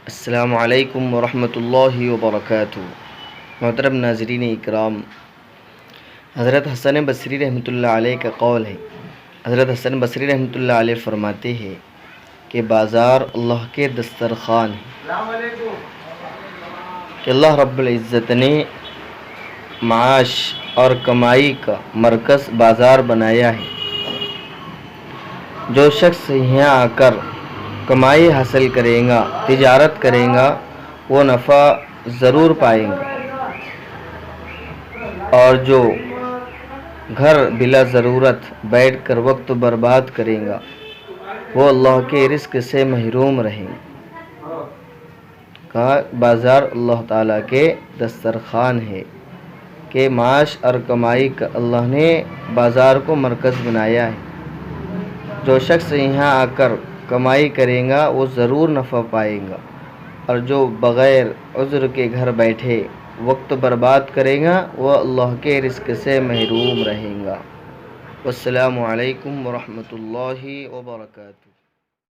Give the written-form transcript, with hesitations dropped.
السلام علیکم ورحمۃ اللہ وبرکاتہ۔ محترم ناظرین اکرام، حضرت حسن بصری رحمۃ اللہ علیہ کا قول ہے۔ حضرت حسن بصری رحمۃ اللہ علیہ فرماتے ہیں کہ بازار اللہ کے دسترخوان ہے، کہ اللہ رب العزت نے معاش اور کمائی کا مرکز بازار بنایا ہے۔ جو شخص یہاں آ کر کمائی حاصل کرے گا، تجارت کرے گا، وہ نفع ضرور پائیں گا، اور جو گھر بلا ضرورت بیٹھ کر وقت برباد کرے گا، وہ اللہ کے رزق سے محروم رہیں گا۔ کہا بازار اللہ تعالیٰ کے دسترخوان ہے، کہ معاش اور کمائی کا اللہ نے بازار کو مرکز بنایا ہے۔ جو شخص یہاں آ کر کمائی کرے گا وہ ضرور نفع پائے گا، اور جو بغیر عذر کے گھر بیٹھے وقت برباد کرے گا وہ اللہ کے رزق سے محروم رہے گا۔ والسلام علیکم ورحمۃ اللہ وبرکاتہ۔